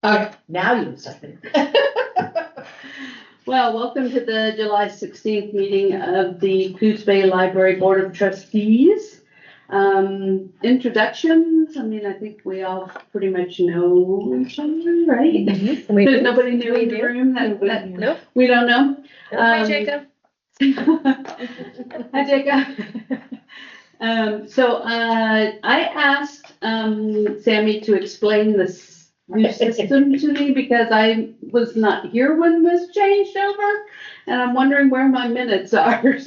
Okay, now you second. Well, welcome to the July 16th meeting of the Coos Bay Library Board of Trustees. Introductions, I mean, I think we all pretty much know each other, right? Mm-hmm. There's nobody new in the room that Nope. we don't know. Hi, Jacob. Hi, Jacob. So I asked Sammy to explain this new system to me because I was not here when this changed over, and I'm wondering where my minutes are.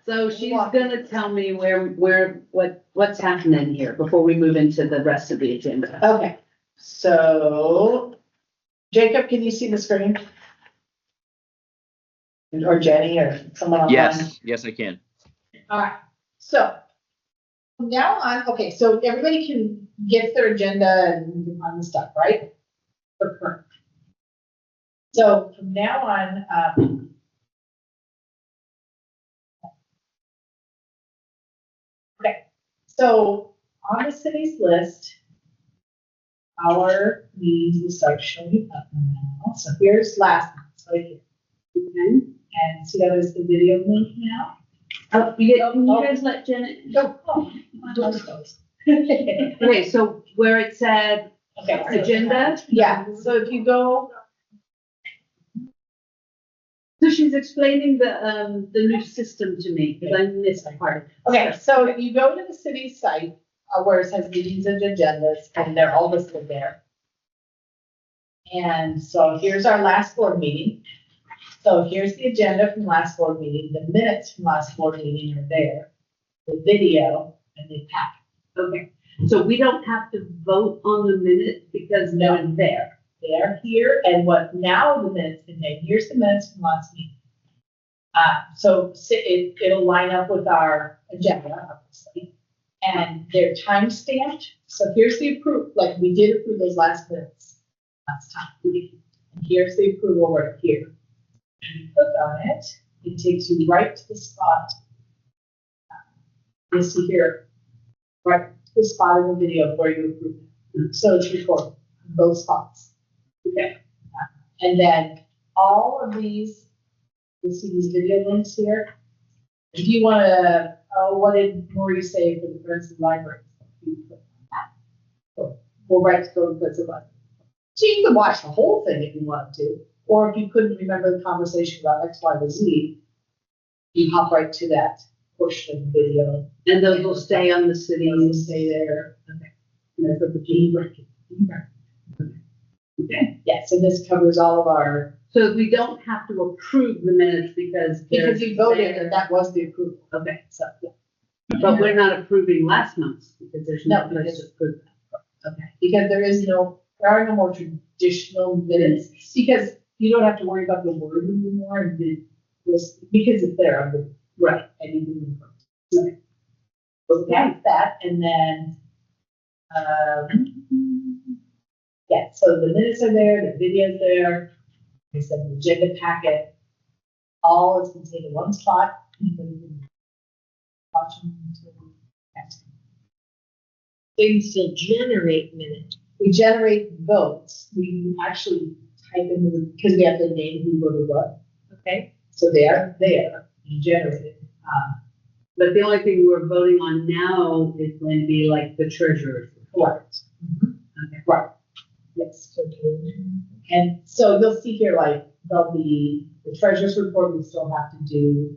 So she's gonna tell me what's happening here before we move into the rest of the agenda. Okay, so Jacob, can you see the screen? Or Jenny or someone online? Yes, I can. All right, so from now on, okay, so everybody can get their agenda and on the stuff, right? For current. So from now on, okay, so on the city's list, our meetings will start showing up now. So here's last month, right here. Okay, and see how there's the video link now? Oh, can you guys let Janet? Go. Okay, so where it said Okay, so- agenda, Yeah, so if you go, so she's explaining the new system to me because I missed that part. okay, so you go to the city site where it says meetings and agendas, and they're all listed there. And so here's our last board meeting. So here's the agenda from last board meeting, the minutes from last board meeting are there, the video, and the packet. Okay, so we don't have to vote on the minutes because they're there. They're here, and what now the minutes contain, here's the minutes from last meeting. So it'll line up with our agenda, obviously, and they're time stamped. So here's the approval, like we did approve those last minutes last time. And here's the approval right here. You click on it, it takes you right to the spot. You see here, right to the spot in the video where you approve it. So it's recorded in both spots. Okay. And then all of these, you see these video links here. If you want to, what did Marie say for the Friends of the Library? You click on that. So we'll right to go to Friends of the Library. So you can watch the whole thing if you want to. Or if you couldn't remember the conversation about X, Y, or Z, you hop right to that portion of the video. And those will stay on the city. Those will stay there. Okay. And that's what the G bracket. Okay. Yeah, so this covers all of our. So we don't have to approve the minutes because You voted and that was the approval. Okay, So, yeah. but we're not approving last month's because there's no No, place because- to approve that. Okay, because there are no more traditional minutes, because you don't have to worry about the word anymore, and because it's there on the right, and you can refer. So that's that, and then, yeah, so the minutes are there, the video's there, like I said, the agenda packet, all is contained in one spot, and then you can watch them until next time. They still generate minutes. We generate votes. We actually type in the, because we have to name who voted what. Okay. So they are there and generated. But the only thing we're voting on now is going to be like the treasurer's. Correct. Okay. Right. Yes. And so you'll see here, like, there'll be the treasurer's report we still have to do.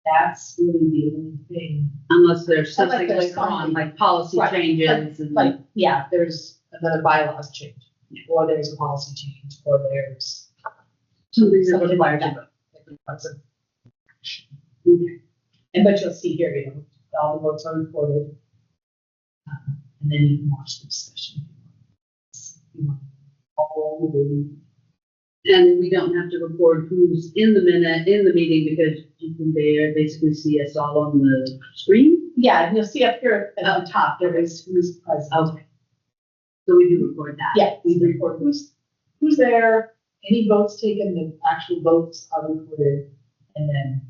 That's really the only thing. Unless there's something Unless there's later on, something. like policy Right. changes and. Like, yeah, there's another bylaws change, or there's a policy change, or there's Something that something like requires a that. vote. That requires a action. Okay. And but you'll see here, you know, all the votes are recorded. And then you can watch the discussion. If you want. All the way. And we don't have to record who's in the meeting because you can basically see us all on the screen. Yeah, and you'll see up here at the top, there is who's present. Okay. So we do record that. Yeah, we record who's there, any votes taken, the actual votes are recorded, and then.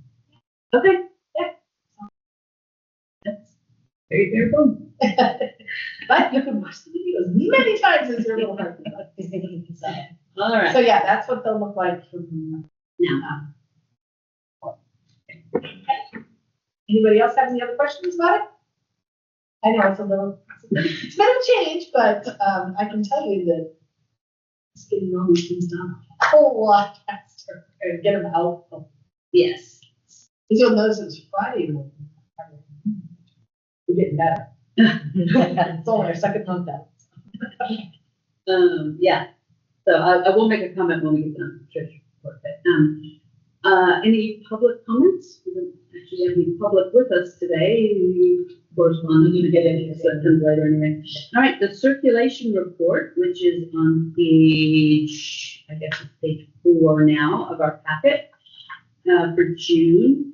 Okay. Yeah. That's very, very cool. But you can watch the video. as many times as your little heart. So, All right. so yeah, that's what they'll look like from Now, Anybody else have any other questions about it? I know it's it's been a change, but I can tell you that it's getting all these things done a whole lot faster and get them out. yes. Because you'll notice it's Friday morning. We're getting better. It's only our second month out. Yeah. So I will make a comment when we get done with the treasurer's report. But, any public comments? We don't actually have any public with us today. Correspondence, we get into that comes later anyway. All right, the circulation report, which is on page, I guess it's page 4 now of our packet, for June.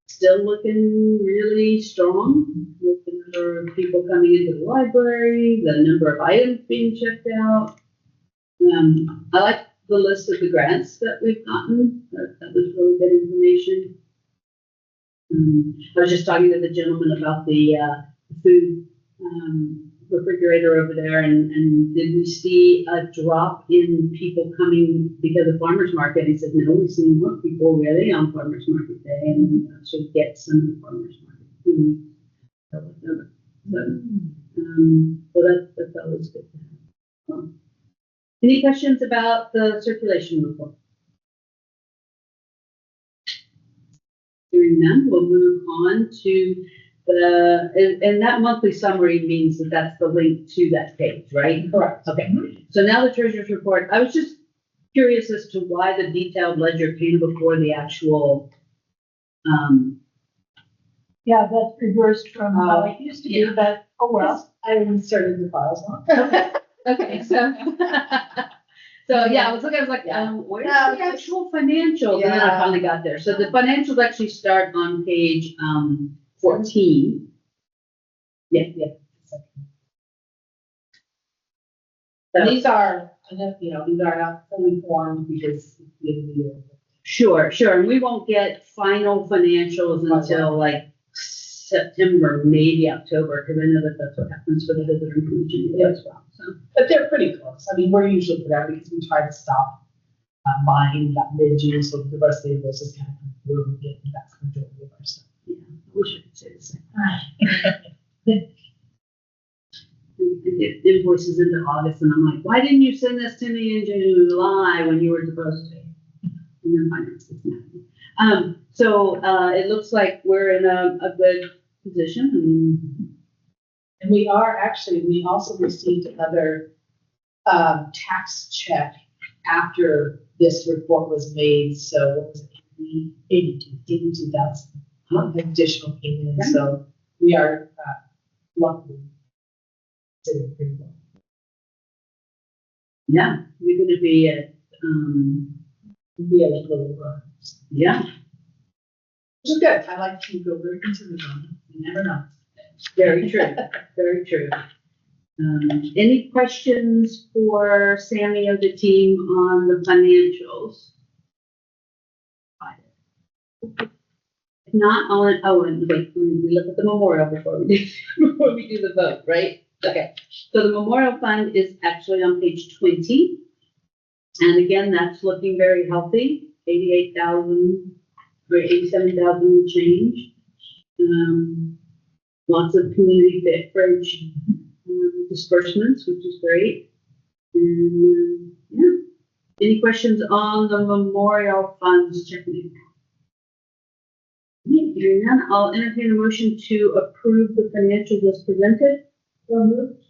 Still looking really strong with the number of people coming into the library, the number of items being checked out. I like the list of the grants that we've gotten. That was really good information. I was just talking to the gentleman about the food refrigerator over there, and did we see a drop in people coming because of farmers market? He said, no, we've seen more people really on farmers market day, and should get some of the farmers market food. So that's always good to have. Any questions about the circulation report? Hearing none, we'll move on to and that monthly summary means that that's the link to that page, right? Correct. Okay. So now the treasurer's report. I was just curious as to why the detailed ledger came before the actual. Yeah, that's reversed from how it used to be, yeah. but, oh well. I inserted the files on. Okay, so. So yeah, I was looking, I was like, where's the actual financials? And then I Yeah. finally got there. So the financials actually start on page 14. Yeah. So, These are, these are not fully formed because it's the end of the year. sure. And we won't get final financials until like September, maybe October, because I know that that's what happens for the visitor information as well. So. But they're pretty close. I mean, we're usually put out because we try to stop buying that mid-June, so the rest of the invoices kind of come through and get the vast majority of our stuff. Yeah, I wish I could say the same. I get invoices into August, and I'm like, why didn't you send this to me in July when you were supposed to? And then finance gets mad. So it looks like we're in a good position. And we also received another tax check after this report was made, so what was it, 82,000 additional came in, so we are luckily sitting pretty well. Yeah, you're gonna be at, We have a little over. yeah, Which is good, I like to go very conservative on it, you never know. very true, very true. Any questions for Sammy or the team on the financials? If not, and wait, we look at the memorial before we do the vote, right? Okay, so the memorial fund is actually on page 20. And again, that's looking very healthy, 88,000 or 87,000 change. Lots of community beverage disbursements, which is great. And yeah, any questions on the memorial funds checking account? Hearing none, I'll entertain a motion to approve the financials as presented. So moved.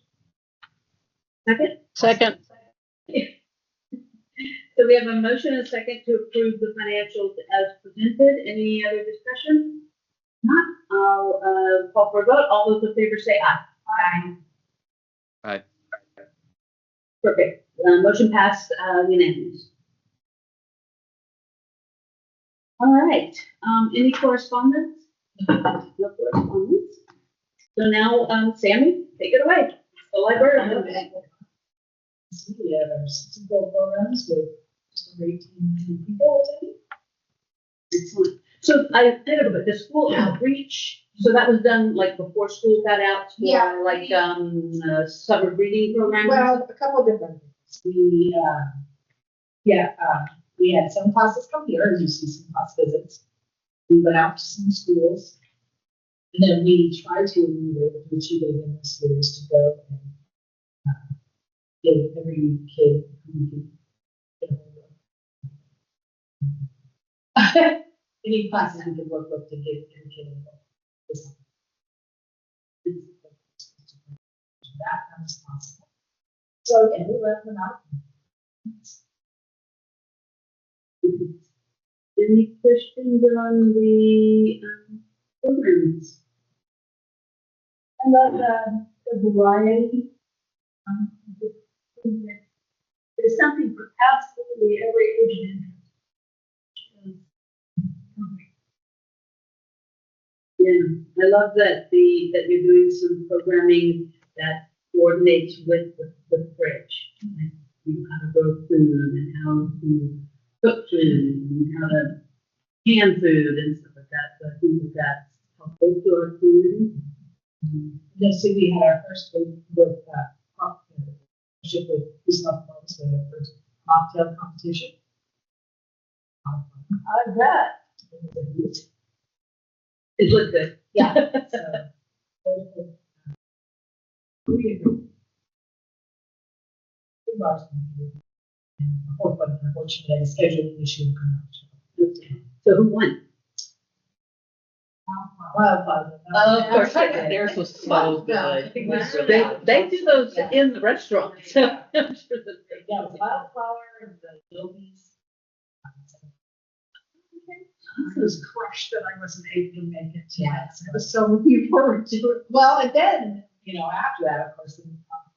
Second? Second. So we have a motion and a second to approve the financials as presented. Any other discussion? Not, I'll call for a vote. All those in favor say aye. Aye. Aye. Perfect. Motion passed, unanimous. All right, any correspondence? No correspondence. So now, Sammy, take it away. The library. We have our Super Bowl programs with just over 18 million people attending. Excellent. So the school outreach, so that was done like before school got out for Yeah. like, summer reading programs? Well, a couple of different things. We had some classes come here, as you see, some class visits. We went out to some schools. And then we tried to, we were able to achieve it in this year, is to go and give every kid who could get a hold of. Any classes we could work with to give every kid a book. That was possible. So again, we let them out. Any questions on the, programs? I love the variety. There's something for absolutely every age and interest. Yeah, I love that that you're doing some programming that coordinates with the fridge. Like, how to grow food and how to cook food and how to can food and stuff like that. So I think that's helpful to our community. Yes, so we had our first week with, partnership with Christoph Moss, the first mocktail competition. I bet. It looked good. Yeah. So, unfortunately, a scheduling issue. So who won? Wildfire. Oh, of course they did. Theirs was so good. They do those in the restaurant, so I'm sure that they. Yeah, Wildflower and the Yogis. I was crushed that I wasn't able to make it. Yeah. I was so looking forward to it. Well, and then, after that, of course,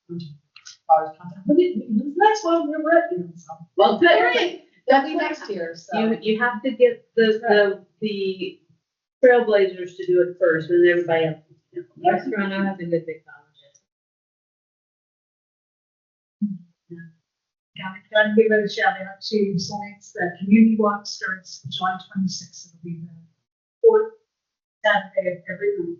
flowers content. But the next one, we're ready. So. Well, good. That'll be next year, so. You have to get the trailblazers to do it first, and everybody else. Restaurant, I have a good big college. Gotta give it a shout out to Science. The community walk starts July 26th. It'll be the fourth Saturday of every month.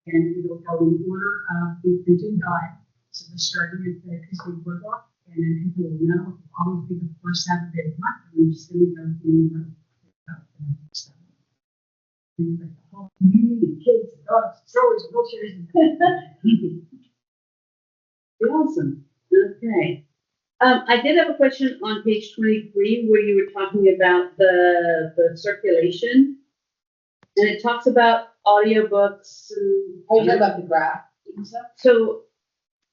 And it'll go in order of the printed guide. So they're starting at the Kisco Boardwalk, and then people will know it'll always be the first Saturday of the month. And we're just going to go in the road. Things like the whole community, kids, dogs, strollers, wheelchairs, and Awesome. Okay. I did have a question on page 23 where you were talking about the circulation. And it talks about audiobooks and. Are you talking about the graph and stuff? So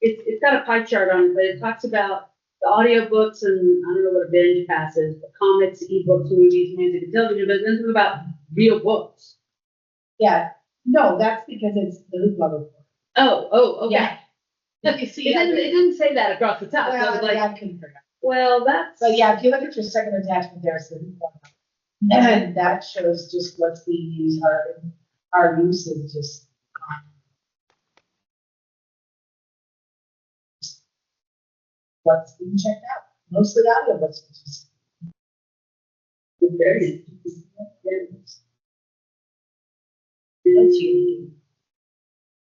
it's got a pie chart on it, but it talks about the audiobooks and I don't know what a binge pass is, but comics, ebooks, movies, music, and television, but it doesn't talk about real books. Yeah, no, that's because it's the Glover. Oh, okay. Yeah. You see, It didn't say that across the top. So I well, was like, I couldn't figure it out. well, that's. But yeah, if you look at your second attachment, there's the, and that shows just what's being used, our use is just. What's being checked out, mostly audiobooks, which is. Very. That's unique.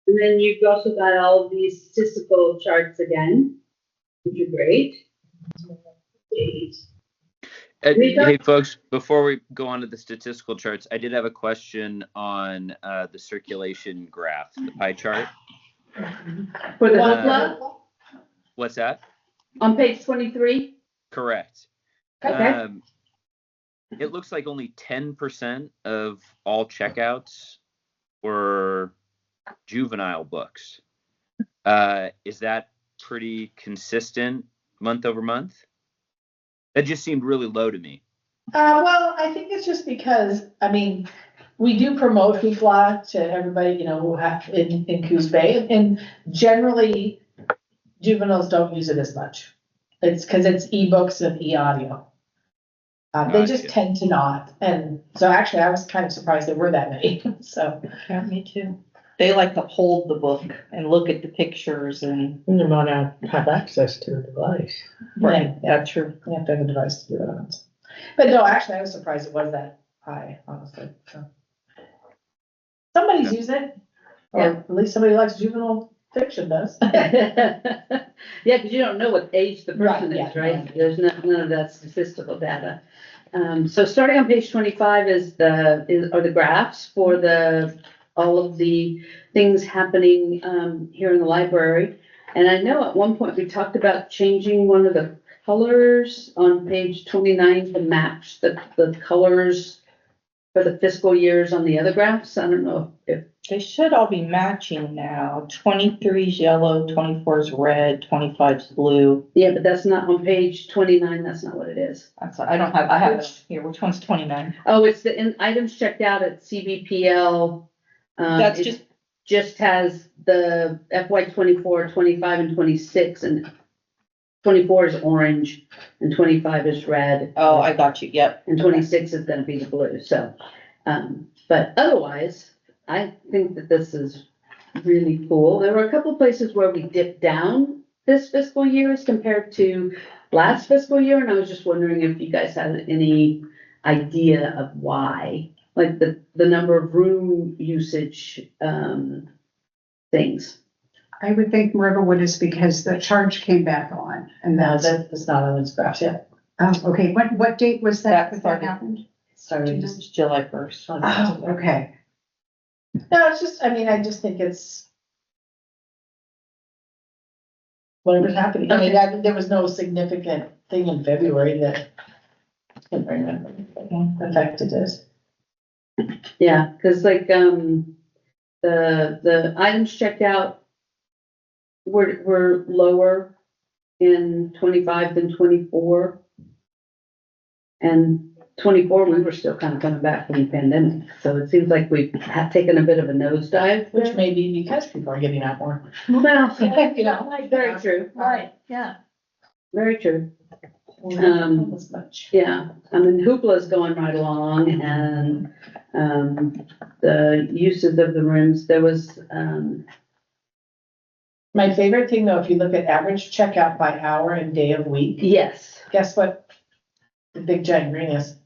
And then you've also got all of these statistical charts again, which are great. Hey folks, before we go on to the statistical charts, I did have a question on the circulation graph, the pie chart. For the hoopla? What's that? On page 23? Correct. Okay. It looks like only 10% of all checkouts were juvenile books. Is that pretty consistent month over month? That just seemed really low to me. Well, I think it's just because, we do promote Hoopla to everybody, who have in Coos Bay, and generally juveniles don't use it as much. It's because it's ebooks and e-audio. They just tend to not, and so actually I was kind of surprised there were that many, so. Yeah, me too. They like to hold the book and look at the pictures and. You might not have access to a device. Right. Yeah, true. You have to have a device to do it on. But no, actually I was surprised it was that high, honestly, so. Somebody's using it, or Yeah. at least somebody who likes juvenile fiction does. Yeah, because you don't know what age the Right, person yeah, is, right? no. There's none of that statistical data. So starting on page 25 are the graphs for all of the things happening, here in the library. And I know at one point we talked about changing one of the colors on page 29 to match the colors for the fiscal years on the other graphs. I don't know if, They should all be matching now. 23 is yellow, 24 is red, 25 is blue. yeah, but that's not on page 29. That's not what it is. I have it here. Which one's 29? Oh, it's the items checked out at CBPL. That's It just has the FY 24, 25, and 26, and 24 is orange, and 25 is red. Oh, I got you. Yep. And 26 is gonna be the blue, so, but otherwise, I think that this is really cool. There were a couple places where we dipped down this fiscal year as compared to last fiscal year, and I was just wondering if you guys had any idea of why, like the number of room usage, things. I would think Riverwood is because the charge came back on, and No, that's, that's not on this graph yet. okay, what date was that That that started- happened? Sorry, It's July 1st. Oh, okay. No, it's just, I mean, I just think it's whatever's happening. I mean, there was no significant thing in February that I can't remember affected us. Yeah, cause like, the items checked out were lower in 25 than 24. And 24, we were still kind of coming back from the pandemic, so it seems like we've taken a bit of a nosedive. Which may be because people are getting out more. Well, You know, very true, right, yeah. very true. Not as much. Yeah, I mean, Hoopla's going right along, and, the uses of the rooms, there was, My favorite thing though, if you look at average checkout by hour and day of week, yes, guess what? The big giant green is.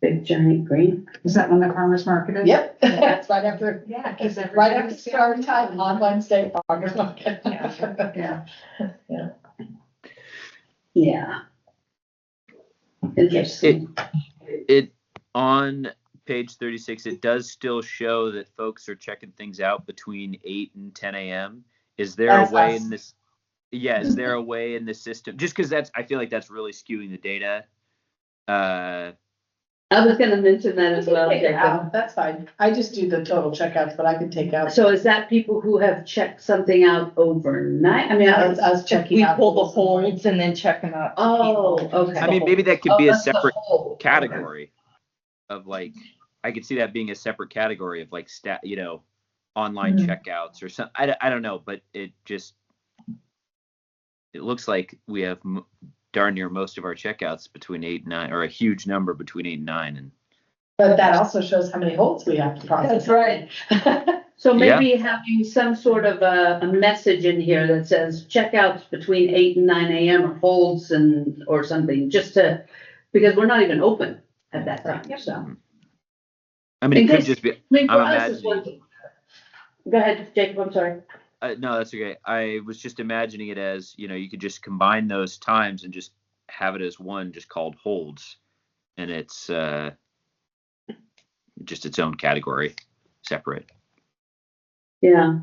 big giant green. Is that when the farmer's market is? Yep, that's right after, Yeah, because right after start time on Wednesday, farmer's market. Yeah. Yeah. Yeah. Interesting. It on page 36, it does still show that folks are checking things out between 8 and 10 a.m. Is there That's a way us. in this? Yeah, is there a way in the system? Just because I feel like that's really skewing the data. I was gonna mention that as well, Take it Jacob. out, that's fine. I just do the total checkouts, but I can take out. So is that people who have checked something out overnight? I mean, I was checking We out. pull the holds and then check them out. to Oh, people. okay. I mean, maybe that could be a that's the separate whole. category of like, I could see that being a separate category of like online checkouts or something. I don't know, but it looks like we have darn near most of our checkouts between 8 and 9, or a huge number between 8 and 9. And But that also shows how many holds we have to process. That's right. So maybe having some sort of a message in here that says checkouts between 8 and 9 a.m. or holds or something, just to, because we're not even open at that time, so. I mean, In it could case- just be. I mean, for I'm us, it's imagining. Go ahead, Jacob, I'm sorry. No, that's okay. I was just imagining it as, you could just combine those times and just have it as one, just called holds, and it's just its own category, separate. Yeah.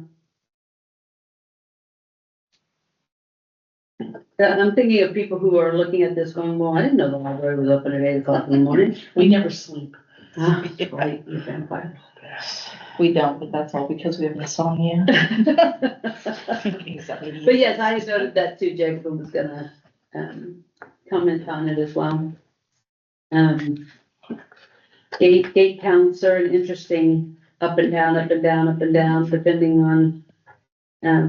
I'm thinking of people who are looking at this going, well, I didn't know the library was open at 8 o'clock in the morning. We never sleep. Ah, right, you vampire. We don't, but that's all because we have insomnia. But yes, I had noted that too, Jacob was gonna, comment on it as well. Gate counts are an interesting up and down, up and down, up and down, depending on,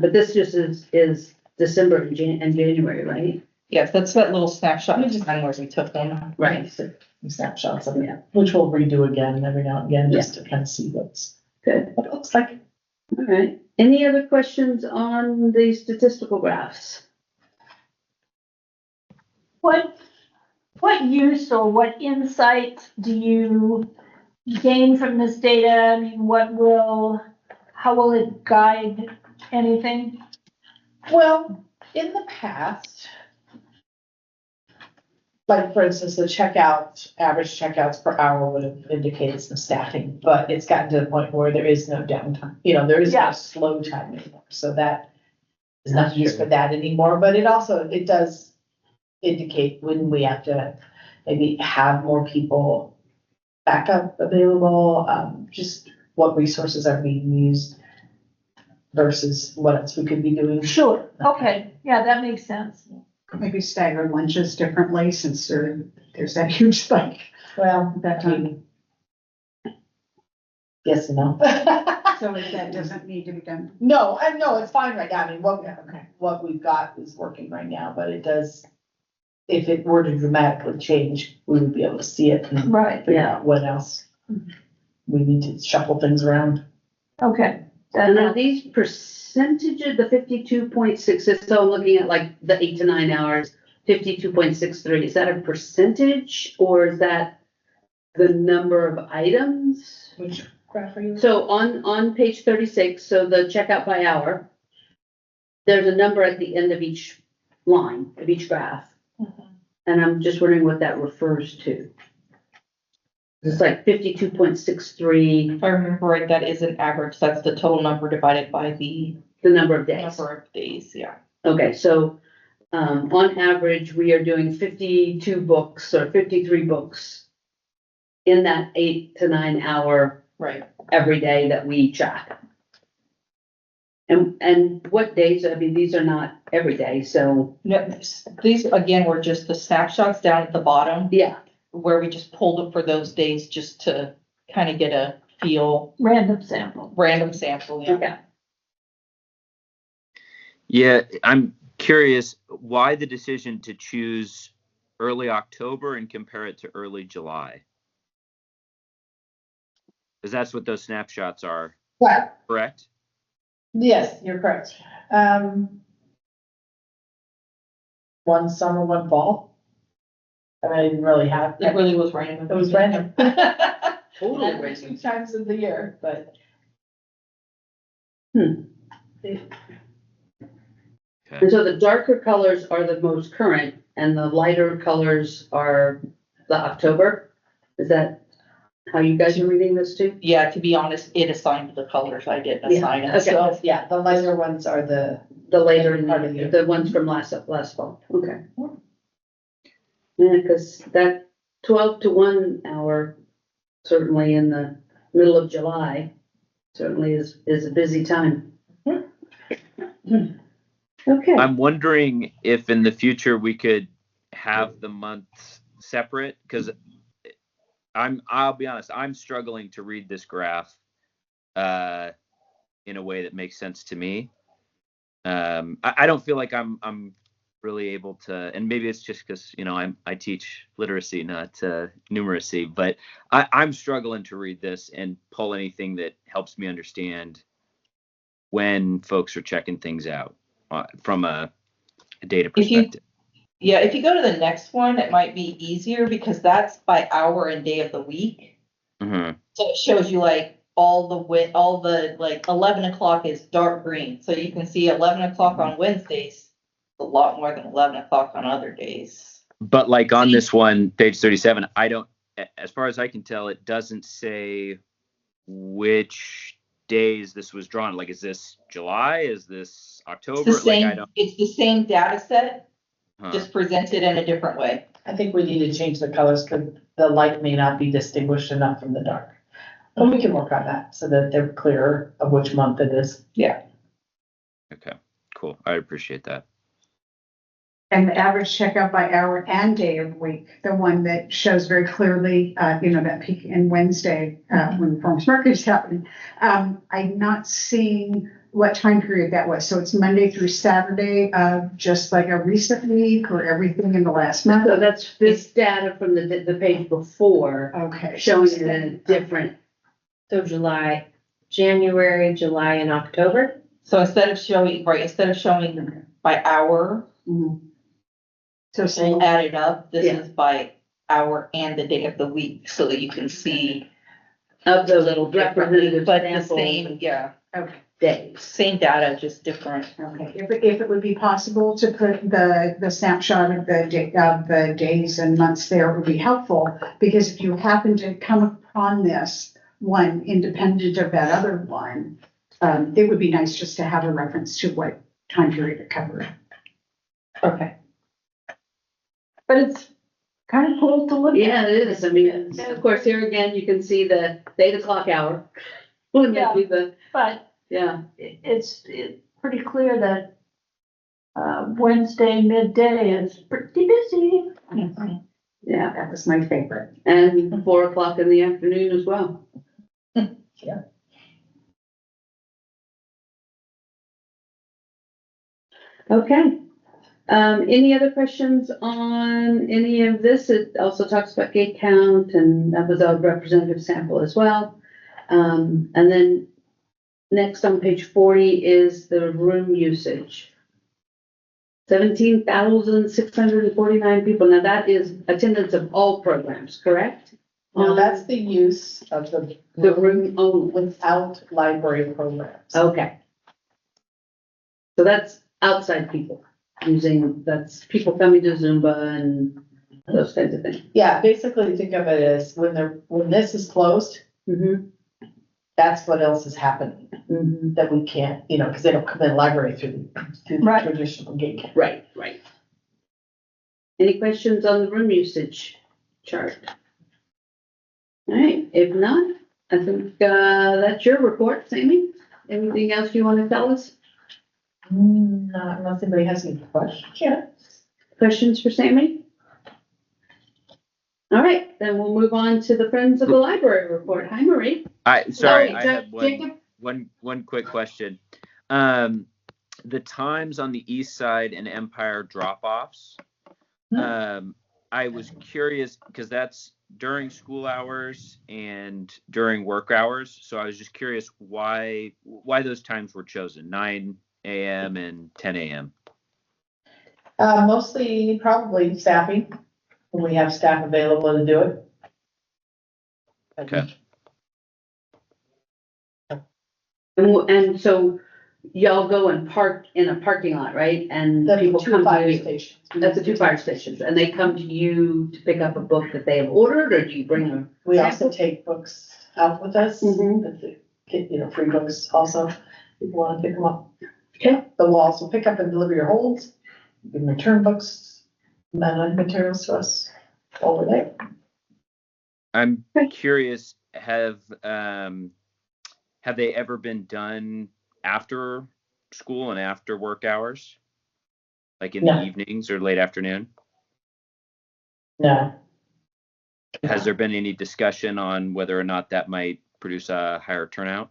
but this just is December and January, right? Yes, that's that little snapshot of time where we took them. Right. Some snapshots of it, Yeah. which we'll redo again every now and again, just to kind of see what Good, it looks like. all right. Any other questions on the statistical graphs? What? what use or what insights do you gain from this data? I mean, how will it guide anything? Well, in the past, like for instance, the average checkouts per hour would have indicated some staffing, but it's gotten to the point where there is no downtime. There is Yeah. no slow time anymore, so that is not used for that anymore, but it does indicate when we have to maybe have more people backup available, just what resources are being used versus what else we could be doing. Sure, okay, yeah, that makes sense. Maybe stagger lunches differently since there's that huge spike Well, at that time. yes and no. So if that doesn't need to be done. No, it's fine right now. I mean, what we've got is working right now, but it does, if it were to dramatically change, we would be able to see it and Right, figure out what else we need to shuffle things around. okay. And are these percentages, the 52.6, so I'm looking at like the 8 to 9 hours, 52.63, is that a percentage or is that the number of items? Which graph are you? So on page 36, so the checkout by hour, there's a number at the end of each line, of each graph. And I'm just wondering what that refers to. It's like 52.63, If I remember right, that is an average. That's the total number divided by the the number of days. number of days, yeah. Okay, so, on average, we are doing 52 books or 53 books in that 8 to 9 hour Right. every day that we track. And what days, I mean, these are not every day, so, No, these again were just the snapshots down at the bottom yeah, where we just pulled it for those days just to kind of get a feel, Random sample. random sample, yeah. okay. Yeah, I'm curious why the decision to choose early October and compare it to early July? Because that's what those snapshots are, Right. correct? Yes, you're correct. One summer, one fall. I didn't really have. It really was random. It was random. Totally Two random. times in the year, but. And so the darker colors are the most current and the lighter colors are the October? Is that how you guys are reading this too? Yeah, to be honest, it assigned the colors. I didn't Yeah, assign it, okay. so. Yeah, the lighter ones are the. The later, Part of the year. the ones from last fall, okay. Yeah, because that 12 to 1 hour, certainly in the middle of July, certainly is a busy time. Okay, I'm wondering if in the future we could have the months separate, because I'll be honest, I'm struggling to read this graph in a way that makes sense to me. I don't feel like I'm really able to, and maybe it's just because I teach literacy, not numeracy, but I'm struggling to read this and pull anything that helps me understand when folks are checking things out from a data perspective. If you go to the next one, it might be easier because that's by hour and day of the week. Mm-hmm. So it shows you like all the like 11 o'clock is dark green. So you can see 11 o'clock on Wednesdays, a lot more than 11 o'clock on other days. But like on this one, page 37, as far as I can tell, it doesn't say which days this was drawn. Like, is this July? Is this October? It's the same data set, Huh. just presented in a different way. I think we need to change the colors because the light may not be distinguished enough from the dark. But we can work on that so that they're clearer of which month it is. Yeah. Okay, cool. I appreciate that. And the average checkout by hour and day of the week, the one that shows very clearly, that peak in Wednesday, when the farmer's market is happening. I'm not seeing what time period that was. So it's Monday through Saturday of just like a recent week or everything in the last month? so that's this data from the page before, Okay. showing it in a different, So January, July, and October? So instead of showing by hour, So We'll add it up. This Yeah. is by hour and the day of the week, so that you can see Of a the little differently, representative but the samples same, yeah, Okay. days. same data, just different. Okay, if it would be possible to put the snapshot of the days and months there, it would be helpful, because if you happen to come upon this one independent of that other one, it would be nice just to have a reference to what time period it covered. Okay. But it's kind of cool to look at. Yeah, it is. I mean, of course, here again, you can see the 8 o'clock hour. When they do the, But yeah, it's pretty clear that Wednesday midday is pretty busy. yeah. That was my favorite. And 4 o'clock in the afternoon as well. Yeah. Okay. Any other questions on any of this? It also talks about gate count, and that was a representative sample as well. And then next on page 40 is the room usage. 17,649 people. Now that is attendance of all programs, correct? No, that's the use of the the room only. without library programs. Okay. So that's outside people using, that's people coming to Zumba and those kinds of things. Yeah, basically think of it as when this is closed, Mm-hmm. that's what else is happening Mm-hmm. that we can't, because they don't come in the library through the Right. traditional gate. Right, right. Any questions on the room usage chart? All right, if not, I think that's your report, Sammy. Anything else you want to tell us? Not unless anybody has any questions. Questions for Sammy? All right, then we'll move on to the Friends of the Library report. Hi, Marie. Sorry, Oh, I had Jacob? one quick question. The times on the east side and Empire drop-offs. I was curious because that's during school hours and during work hours. So I was just curious why those times were chosen, 9 a.m. and 10 a.m. Mostly probably staffing, when we have staff available to do it. Okay. And so y'all go and park in a parking lot, right? And The people two come to fire you. stations. That's the 2 fire stations, and they come to you to pick up a book that they have ordered, or do you bring them? We also take books out with us, Mhm. if they get, free books also, if you want to pick them up. Okay. But we'll also pick up and deliver your holds, you can return books, and materials to us while we're there. I'm curious, have they ever been done after school and after work hours? Like in No. the evenings or late afternoon? No. Has there been any discussion on whether or not that might produce a higher turnout?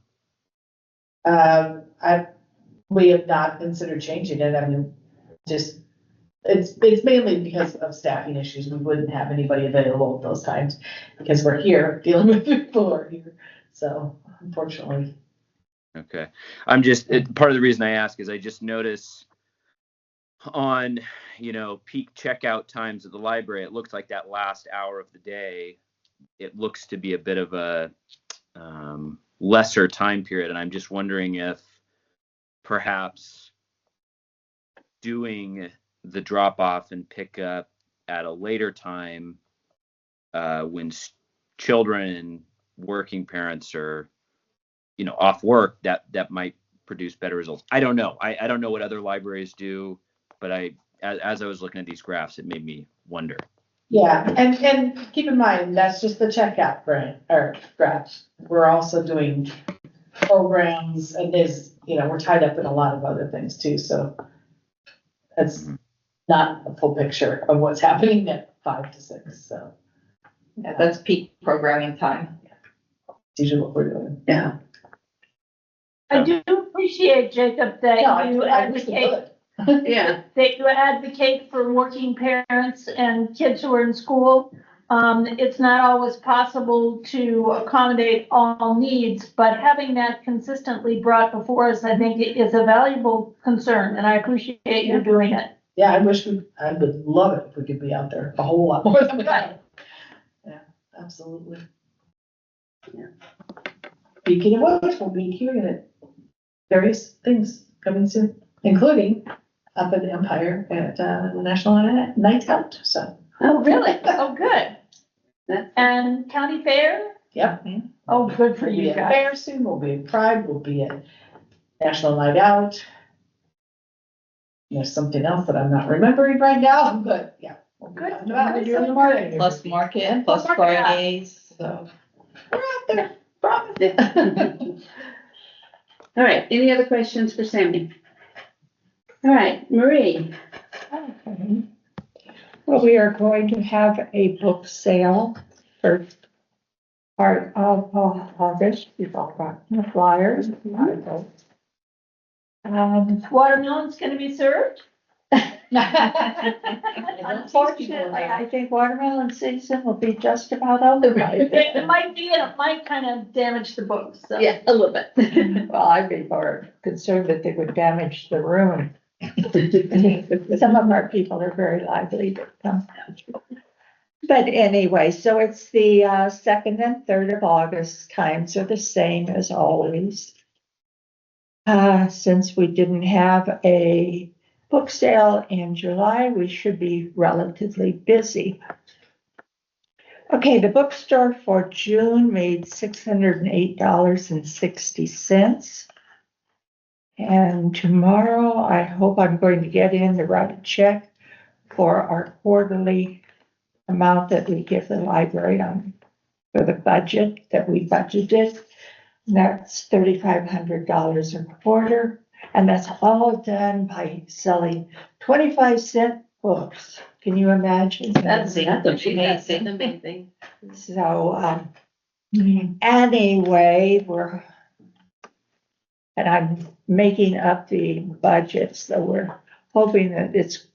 We have not considered changing it, I mean, just, it's mainly because of staffing issues, we wouldn't have anybody available at those times, because we're here dealing with people who are here, so unfortunately. Okay. Part of the reason I ask is I just notice on, peak checkout times at the library, it looks like that last hour of the day, it looks to be a bit of a lesser time period. And I'm just wondering if perhaps doing the drop off and pick up at a later time when children and working parents are, off work, that might produce better results. I don't know. I don't know what other libraries do, but as I was looking at these graphs, it made me wonder. Yeah, and keep in mind, that's just the checkout graphs. We're also doing programs, and we're tied up in a lot of other things too, so that's not a full picture of what's happening at 5 to 6, so. Yeah, that's peak programming time. It's usually what we're doing. Yeah. I do appreciate, Jacob, that you I wish we advocate, could. Yeah. that you advocate for working parents and kids who are in school. It's not always possible to accommodate all needs, but having that consistently brought before us, I think, is a valuable concern, and I appreciate you doing it. Yeah, I would love it if we could be out there a whole lot more than we are. Yeah, absolutely. Yeah. Speaking of which, we'll be hearing it, various things coming soon, including up at the Empire at the National Night Out, so. Oh, really? Oh, good. That's- And county fair? Yep. Oh, good for We'll be you at guys. Fair soon, we'll be at Pride, we'll be at National Night Out. There's something else that I'm not remembering right now, but yeah. we'll be Good. out and about. Good. Doing the marketing. Plus market, And plus plus market. Fridays, so. We're out there, promise. All right, any other questions for Sammy? All right, Marie. Okay. Well, we are going to have a book sale first part of August. We've all got the flyers. Watermelon's gonna be served? Unfortunately, I think watermelon season will be just about over by It then. might be, and it might kind of damage the books, so. Yeah, a little bit. Well, I'd be more concerned that they would damage the room. Some of our people are very lively that come. But anyway, so it's the 2nd and 3rd of August. Times are the same as always. Since we didn't have a book sale in July, we should be relatively busy. Okay, the bookstore for June made $608.60. And tomorrow, I hope I'm going to get in to write a check for our quarterly amount that we give the library on for the budget that we budgeted. And that's $3,500 a quarter. And that's all done by selling 25-cent books. Can you imagine? That's amazing. Amazing. Amazing. So, anyway, and I'm making up the budget, so we're hoping that it's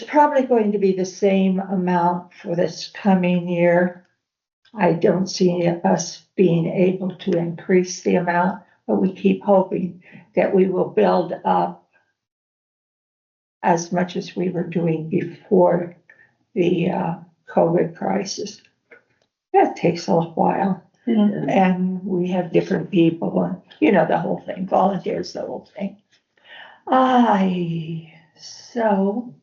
probably going to be the same amount for this coming year. I don't see us being able to increase the amount, but we keep hoping that we will build up as much as we were doing before the COVID crisis. That takes a while. And we have different people, and the whole thing, volunteers, the whole thing. So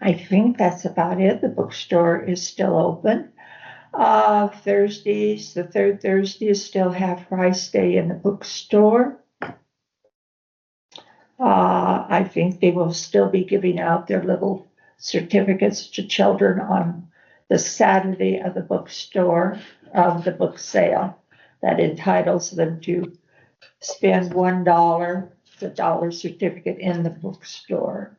I think that's about it. The bookstore is still open. Thursdays, the 3rd Thursday is still half price day in the bookstore. I think they will still be giving out their little certificates to children on the Saturday of the bookstore, of the book sale, that entitles them to spend $1, the dollar certificate in the bookstore.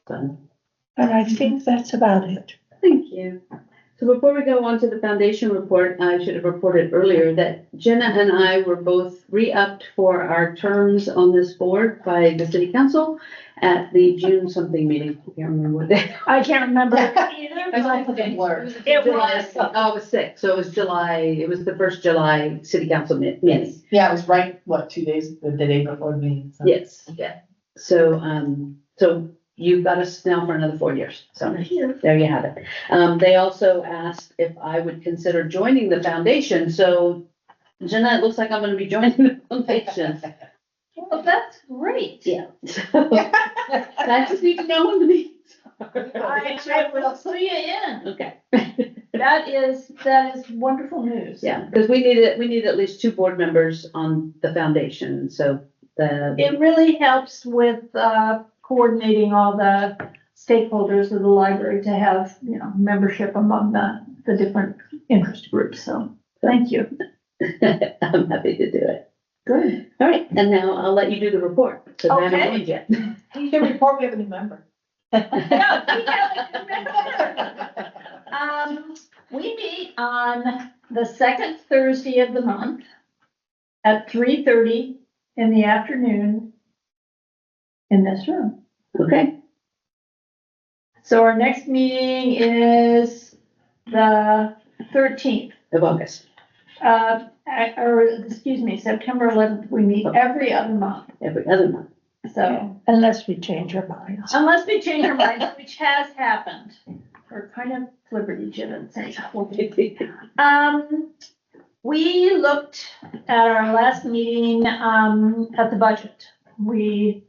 Done. And I think that's about it. Thank you. So before we go on to the foundation report, I should have reported earlier that Jenna and I were both re-upped for our terms on this board by the city council at the June something meeting. I can't remember what day. I can't remember either. It's all a blur. It July, was. oh, it was 6, so it was July, it was the first July city council meeting. Yeah, it was right, 2 days, the day before the meeting. So. Yes, yeah. So, so you've got us now for another 4 years. So there you have it. They also asked if I would consider joining the foundation. So Jenna, it looks like I'm going to be joining the foundation. Well, that's great. Yeah. I just need to know when the meetings are. I will put you in. Okay. That is wonderful news. Yeah, because we need at least 2 board members on the foundation. So It really helps with coordinating all the stakeholders of the library to have, membership among the different interest groups. So thank you. I'm happy to do it. Good. All right, and now I'll let you do the report. So I haven't Okay. joined yet. You can report we have a new member. We meet on the 2nd Thursday of the month at 3:30 in the afternoon in this room. Okay. So our next meeting is the 13th. Of August, September 11th. We meet every other month. every other month. So unless we change our minds. Unless we change our minds, which has happened. We're kind of flibbertigibbet since. We looked at our last meeting, at the budget. We,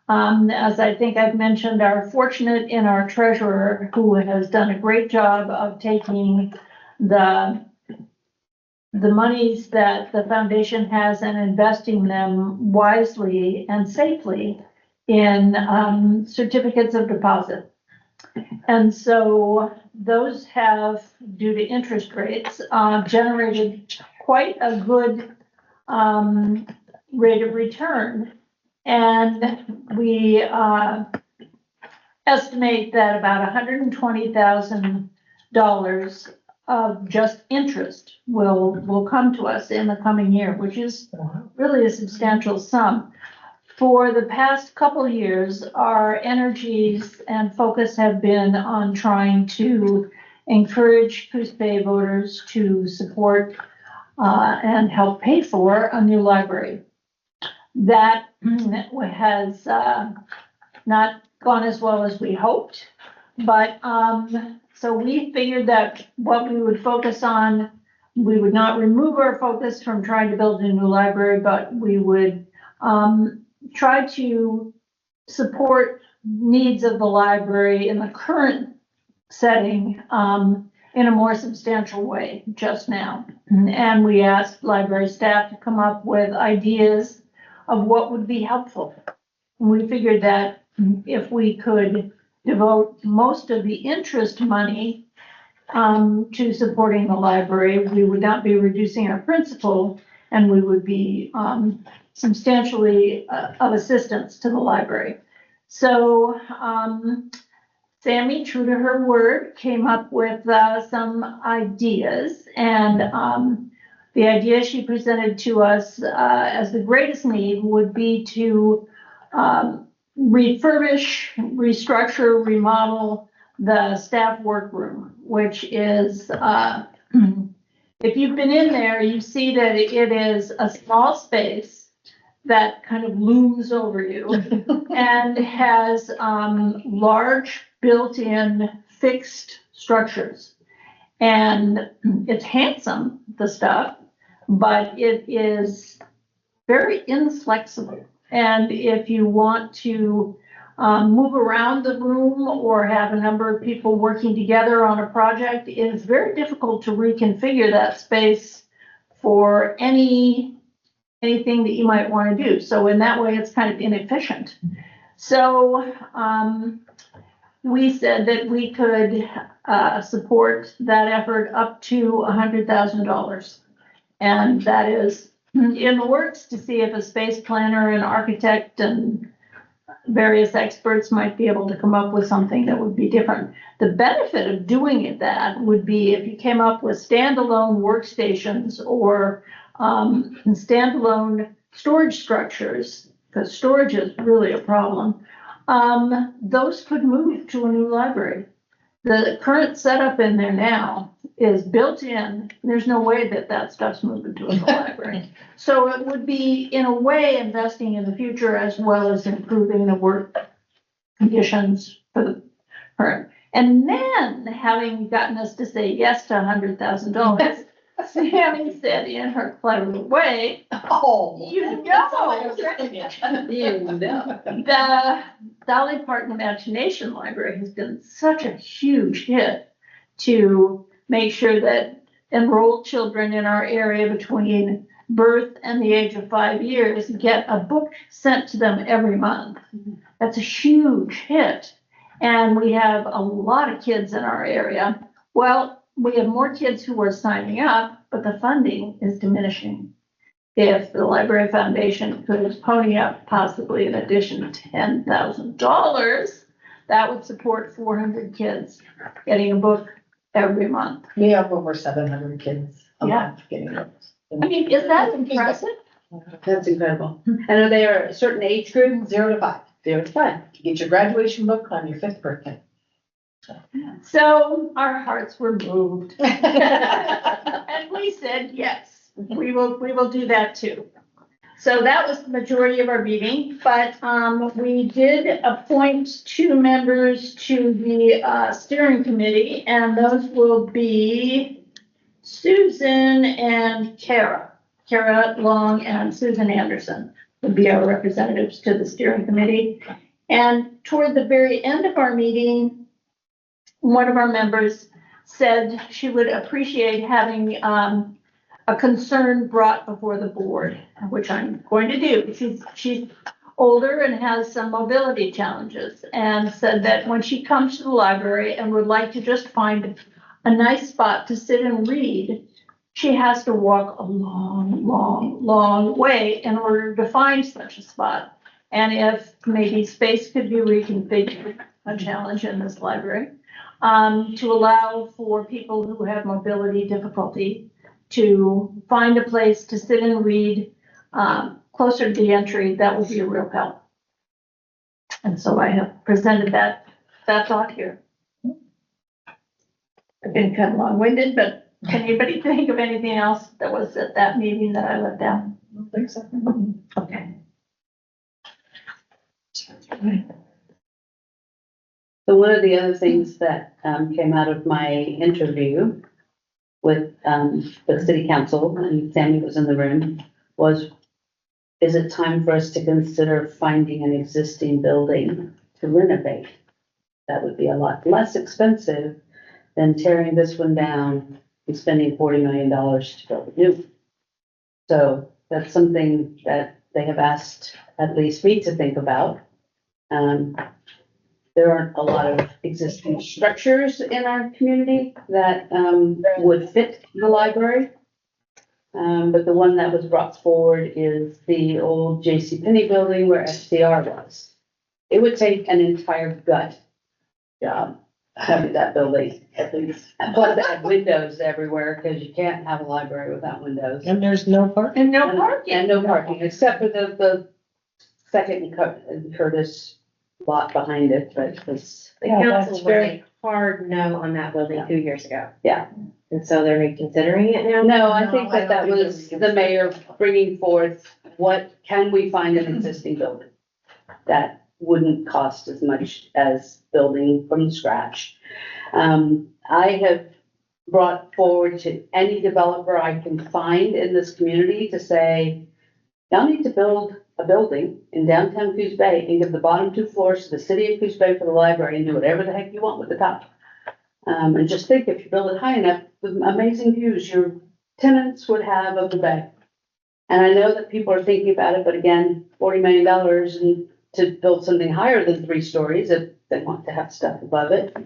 as I think I've mentioned, are fortunate in our treasurer who has done a great job of taking the monies that the foundation has and investing them wisely and safely in, certificates of deposit. And so those have, due to interest rates, generated quite a good rate of return. And we estimate that about $120,000 of just interest will come to us in the coming year, which is really a substantial sum. For the past couple of years, our energies and focus have been on trying to encourage Coos Bay voters to support and help pay for a new library. That has not gone as well as we hoped, but so we figured that what we would focus on, we would not remove our focus from trying to build a new library, but we would try to support needs of the library in the current setting in a more substantial way just now. And we asked library staff to come up with ideas of what would be helpful. And we figured that if we could devote most of the interest money to supporting the library, we would not be reducing our principal, and we would be substantially of assistance to the library. So Sammy, true to her word, came up with some ideas, and the idea she presented to us as the greatest need would be to refurbish, restructure, remodel the staff workroom, which is, if you've been in there, you see that it is a small space that kind of looms over you and has large built-in fixed structures. And it's handsome, the stuff, but it is very inflexible. And if you want to move around the room or have a number of people working together on a project, it is very difficult to reconfigure that space for anything that you might want to do. So in that way, it's kind of inefficient. So we said that we could support that effort up to $100,000. And that is in the works to see if a space planner and architect and various experts might be able to come up with something that would be different. The benefit of doing it that would be if you came up with standalone workstations or standalone storage structures, because storage is really a problem, those could move to a new library. The current setup in there now is built in. There's no way that stuff's moving to a new library. So it would be, in a way, investing in the future as well as improving the work conditions for the current. And then, having gotten us to say yes to $100,000, Sammy said in her clever way, the Dolly Parton Imagination Library has been such a huge hit to make sure that enrolled children in our area between birth and the age of 5 years get a book sent to them every month. That's a huge hit. And we have a lot of kids in our area. Well, we have more kids who are signing up, but the funding is diminishing. If the Library Foundation could pony up possibly an additional $10,000, that would support 400 kids getting a book every month. We have over 700 kids a month getting books. I mean, is that impressive? That's incredible. And are they a certain age group? 0 to 5. 0 to 5. Get your graduation book on your 5th birthday. So our hearts were moved. And we said, yes, we will do that too. So that was the majority of our meeting, but, we did appoint 2 members to the, steering committee, and those will be Susan and Kara. Kara Long and Susan Anderson would be our representatives to the steering committee. And toward the very end of our meeting, one of our members said she would appreciate having, a concern brought before the board, which I'm going to do. She's older and has some mobility challenges, and said that when she comes to the library and would like to just find a nice spot to sit and read, she has to walk a long, long, long way in order to find such a spot. And if maybe space could be reconfigured, a challenge in this library, to allow for people who have mobility difficulty to find a place to sit and read, closer to the entry, that would be a real help. And so I have presented that thought here. I've been kind of long-winded, but can anybody think of anything else that was at that meeting that I left out? I don't think so. Okay. So one of the other things that came out of my interview with the city council, and Sammy was in the room, was, is it time for us to consider finding an existing building to renovate? That would be a lot less expensive than tearing this one down and spending $40 million to build a new one. So that's something that they have asked at least me to think about. There aren't a lot of existing structures in our community that would fit the library. But the one that was brought forward is the old JCPenney building where FCR was. It would take an entire gut job having that building, at least. Plus, it had windows everywhere, because you can't have a library without windows. And there's no parking. And no parking. And no parking, except for the second Curtis lot behind it, but it's, The Yeah, council that's was very- a hard no on that building 2 years ago. Yeah. And so they're reconsidering it now? no, I No, think I that that don't think was they're the mayor bringing forth, what, can we find an existing building that wouldn't cost as much as building from scratch? I have brought forward to any developer I can find in this community to say, y'all need to build a building in downtown Coos Bay and give the bottom 2 floors to the city of Coos Bay for the library, and do whatever the heck you want with the top. And just think, if you build it high enough, with amazing views your tenants would have of the bay. And I know that people are thinking about it, but again, $40 million and to build something higher than 3 stories, if they want to have stuff above it,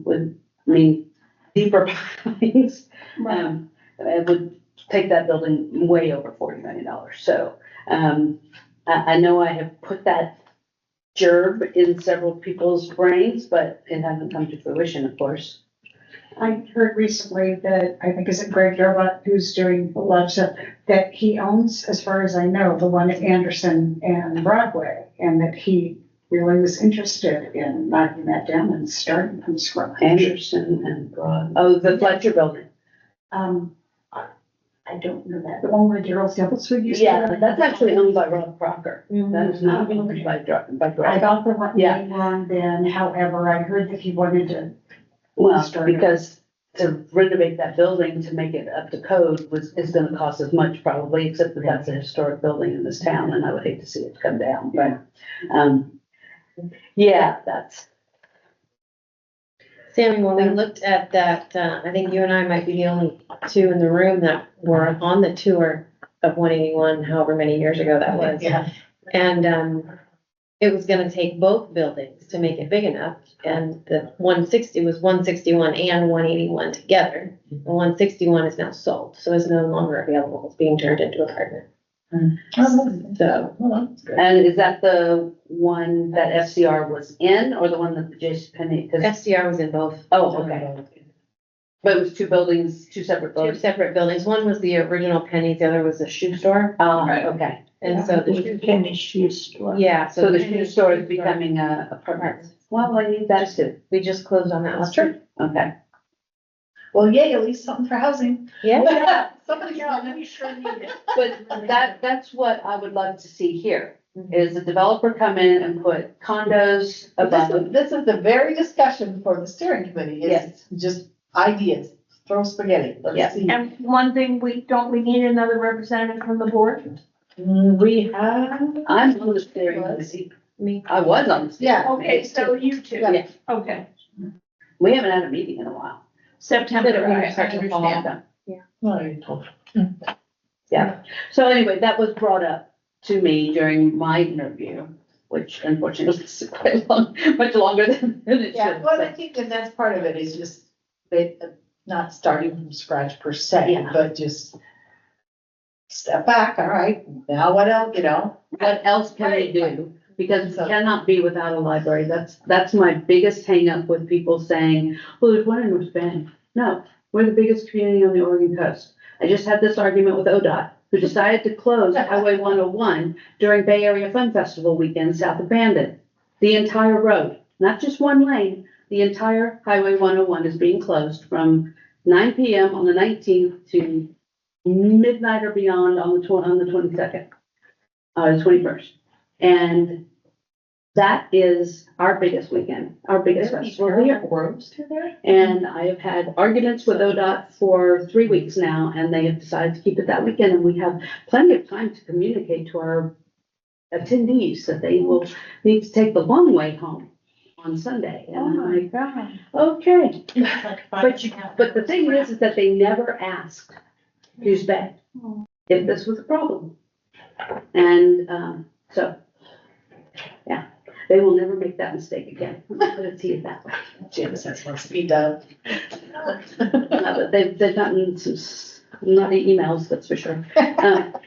would mean deeper pilings. It would take that building way over $40 million. So, I know I have put that gerb in several people's brains, but it hasn't come to fruition, of course. I heard recently that, I think, is it Greg Yerbot, who's doing a lot of stuff, that he owns, as far as I know, the one at Anderson and Broadway, and that he really was interested in knocking that down and starting from scratch. Anderson and Broad, oh, the Fletcher building. I don't know that, the one where Daryl's Devil's Food used to. Yeah, that's actually owned by Rob Crocker. Mhm. That is not owned by I Greg. got the Yeah. name wrong then, however, I heard that he wanted to. Well, because to renovate that building to make it up to code is gonna cost as much probably, except that that's a historic building in this town, and I would hate to see it come down, but, yeah, that's. Sammy, when we looked at that, I think you and I might be the only 2 in the room that were on the tour of 181, however many years ago that was. Yeah. And, it was gonna take both buildings to make it big enough, and the 160 was 161 and 181 together. The 161 is now sold, so it's no longer available, it's being turned into apartment. So, And is that the one that FCR was in, or the one that the JCPenney, cause, SDR was in both. oh, okay. But it was 2 buildings, 2 separate 2 buildings? separate buildings, one was the original Penny's, the other was a shoe store. Okay. And so the shoe, Penny shoe store. yeah, So the Penny shoe store is store- becoming a apartment. Well, I need that too. We just closed on that last That's year. Okay. Well, yay, at least something for housing. Yeah, Somebody's Yeah, on we sure need it. But that's what I would love to see here, is a developer come in and put condos above. This is the very discussion for the steering committee, is Yes. just ideas, throw spaghetti, Yeah. let's see. And one thing, we need another representative from the board? We have. I'm on the steering committee. I was on the steering. Yeah. Okay, so you two. Yeah. Okay, We haven't had a meeting in a while. September, I Start to fall off. understand. No, you told. Yeah, so anyway, that was brought up to me during my interview, which unfortunately was quite long, much longer than it Yeah, should. well, I but- think that that's part of it, is just, not starting from scratch per se, Yeah. but just step back, all right, now what else, What else can we do? Because we So- cannot be without a library. That's my biggest hangup with people saying, well, there's one in North Bend. No, we're the biggest community on the Oregon coast. I just had this argument with ODOT, who decided to close Highway 101 during Bay Area Fun Festival weekend south of Bandon. The entire road, not just one lane, the entire Highway 101 is being closed from 9 PM on the 19th to midnight or beyond on the 22nd, the 21st. And that is our biggest weekend, our biggest festival of the year. Roads to there? And I have had arguments with ODOT for 3 weeks now, and they have decided to keep it that weekend, and we have plenty of time to communicate to our attendees that they will need to take the long way home on Sunday. And I'm like, God. okay. But the thing is that they never asked Hughes Bay if this was a problem. And, so, yeah, they will never make that mistake again. I'm gonna put it to you that way. Jim says, let's be done. But they've gotten some naughty emails, that's for sure.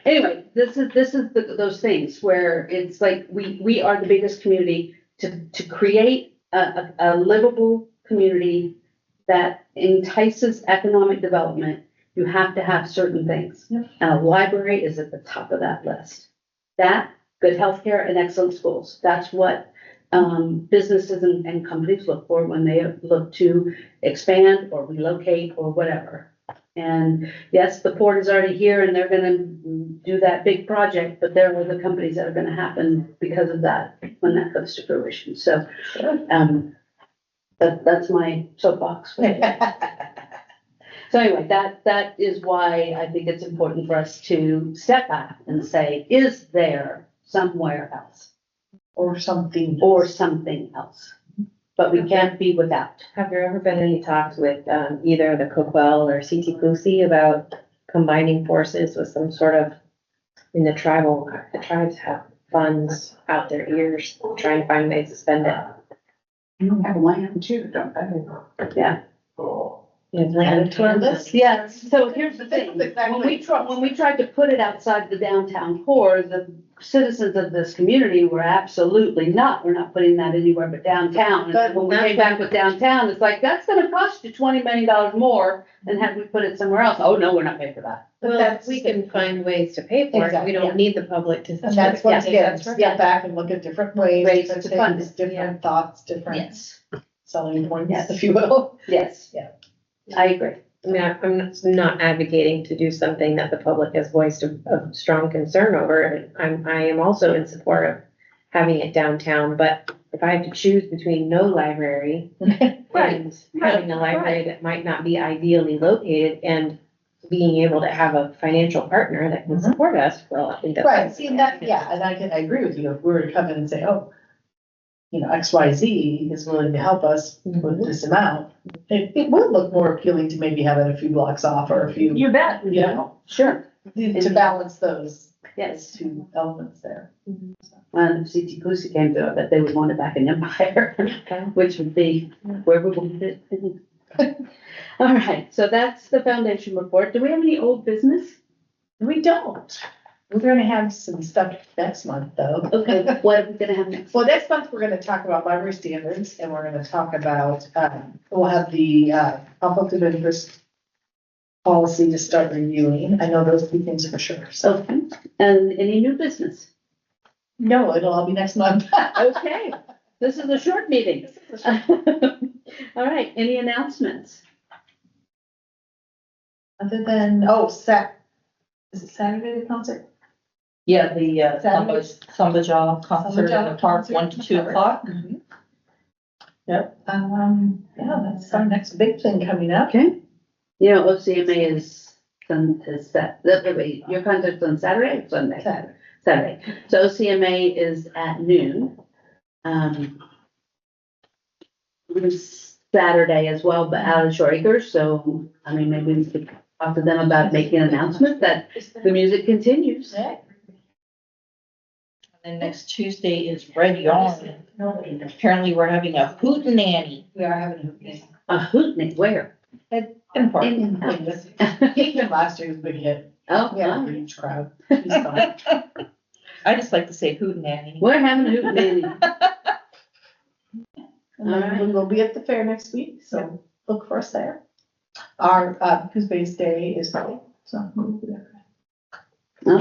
Anyway, this is those things where it's like, we are the biggest community to create a livable community that entices economic development. You have to have certain things. Yep. And a library is at the top of that list. That, good healthcare and excellent schools. That's what businesses and companies look for when they look to expand or relocate or whatever. And yes, the port is already here and they're gonna do that big project, but there are the companies that are gonna happen because of that, when that comes to fruition. So, that's my soapbox. So anyway, that is why I think it's important for us to step back and say, is there somewhere else Or something. or something else? But we can't be without. have there ever been any talks with, either the Cookwell or CT Lucy about combining forces with some sort of, the tribes have funds out their ears, trying to find ways to spend it. You have land too, don't they? Yeah. It's land To our list. Yes, so here's the This thing, is exactly- when we tried to put it outside the downtown core, the citizens of this community were absolutely not, we're not putting that anywhere but downtown. But And when we came back with downtown, it's like, that's gonna cost you $20 million more than had we put it somewhere else. Oh, no, we're not paying for that. But Well, that's, we can find ways to pay for it, Exactly, we yeah. don't need the public to. and that's once Yeah, again, that's right. step back and look at different ways, Ways different to fund things, it, different thoughts, different Yes, selling points, Yes. if you will. yes. Yeah. I agree. I mean, I'm not advocating to do something that the public has voiced of strong concern over. I am also in support of having it downtown, but if I have to choose between no library and having a library that might not be ideally located and being able to have a financial partner that can support us, well, I think that's. Right, see, and that, yeah, and I agree with you, if we were to come in and say, oh, XYZ is willing to help us with this amount, it would look more appealing to maybe have it a few blocks off or a few, You bet. Sure, to balance those yes. two elements there. When CT Lucy came to it, that they would want it back in Empire, which would be where we wanted it. All right, so that's the foundation report. Do we have any old business? We don't. We're gonna have some stuff next month, though. Okay, what are we gonna have next? Well, next month, we're gonna talk about library standards, and we're gonna talk about, we'll have the, conflict of interest policy to start reviewing. I know those two things for sure, so. Okay, and any new business? No, it'll all be next month. Okay, this is a short meeting. All right, any announcements? Other than, is it Saturday the concert? Yeah, the Saturdays. Samba Job concert in Samba the park, concert 1 to 2 in the o'clock. Yep, yeah, that's our next big thing coming up. Okay. You know, OCMA is wait, your concert's on Saturday or Sunday? Saturday. Saturday. So OCMA is at noon. This Saturday as well, but out of Shore Acres, so, I mean, maybe we could talk to them about making an announcement that the music continues. Yeah. And then next Tuesday is Red Yarn. Apparently we're having a hootenanny. We are having a hoop day. A hootnik, where? In the park. Kingdom last year was a big hit. Oh, We had a wow. huge crowd. It was fun. I just like to say hootenanny. We're having a hootenanny. And then we will be at the fair next week, so look for us there. Our, Tuesday's Day is Friday, so we'll be there.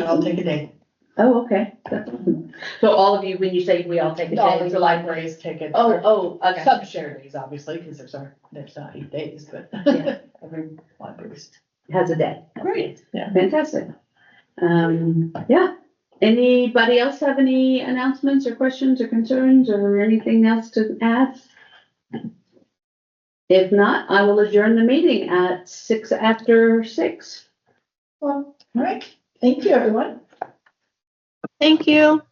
I'll take a day. Oh, okay. That's awesome. So all of you, when you say we all take a All day, the so like, libraries take it. okay. Sub-share days, obviously, because there's not 8 days, but Yeah. every library's. Has a day. Great. Yeah. Fantastic. Yeah. Anybody else have any announcements or questions or concerns or anything else to add? If not, I will adjourn the meeting at 6 after 6. Well, all right. Thank you, everyone. Thank you.